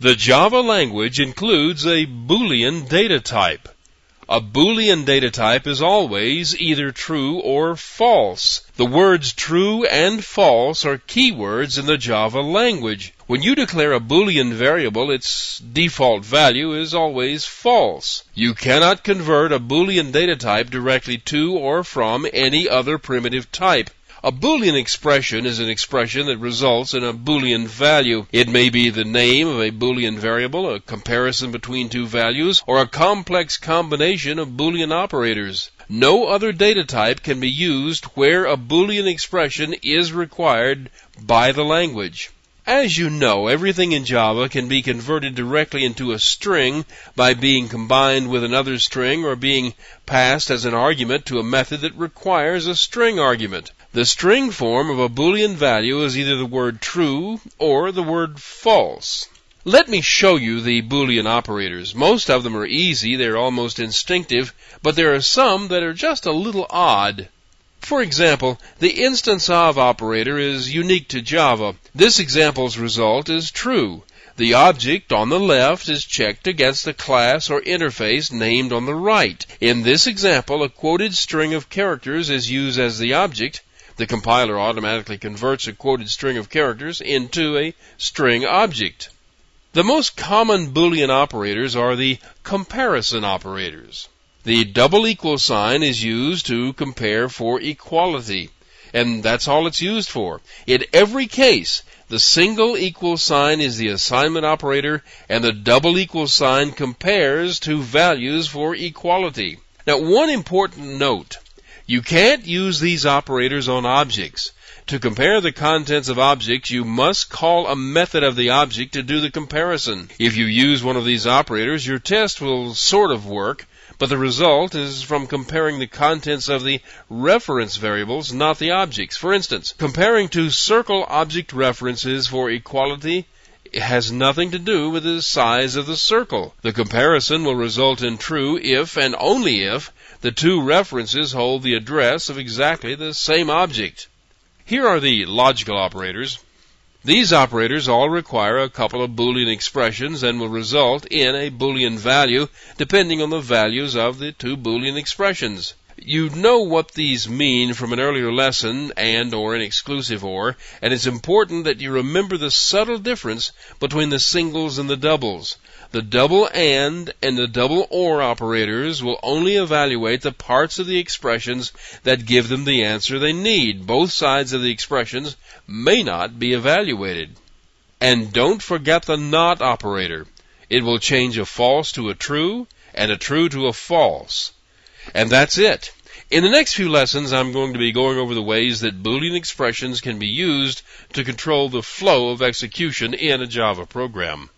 The Java language includes a Boolean data type. A Boolean data type is always either true or false. The words true and false are keywords in the Java language. When you declare a Boolean variable, its default value is always false. You cannot convert a Boolean data type directly to or from any other primitive type. A Boolean expression is an expression that results in a Boolean value. It may be the name of a Boolean variable, a comparison between two values, or a complex combination of Boolean operators. No other data type can be used where a Boolean expression is required by the language. As you know, everything in Java can be converted directly into a string by being combined with another string or being passed as an argument to a method that requires a string argument. The string form of a Boolean value is either the word true or the word false. Let me show you the Boolean operators. Most of them are easy, they're almost instinctive, but there are some that are just a little odd. For example, the instance of operator is unique to Java. This example's result is true. The object on the left is checked against the class or interface named on the right. In this example, a quoted string of characters is used as the object. The compiler automatically converts a quoted string of characters into a string object. The most common Boolean operators are the comparison operators. The double equal sign is used to compare for equality, and that's all it's used for. In every case, the single equal sign is the assignment operator, and the double equal sign compares two values for equality. Now, one important note. You can't use these operators on objects. To compare the contents of objects, you must call a method of the object to do the comparison. If you use one of these operators, your test will sort of work, but the result is from comparing the contents of the reference variables, not the objects. For instance, comparing two circle object references for equality has nothing to do with the size of the circle. The comparison will result in true if and only if the two references hold the address of exactly the same object. Here are the logical operators. These operators all require a couple of Boolean expressions and will result in a Boolean value depending on the values of the two Boolean expressions. You know what these mean from an earlier lesson and or an exclusive or, and it's important that you remember the subtle difference between the singles and the doubles. The double and the double or operators will only evaluate the parts of the expressions that give them the answer they need. Both sides of the expressions may not be evaluated. And don't forget the not operator. It will change a false to a true and a true to a false. And that's it. In the next few lessons, I'm going to be going over the ways that Boolean expressions can be used to control the flow of execution in a Java program.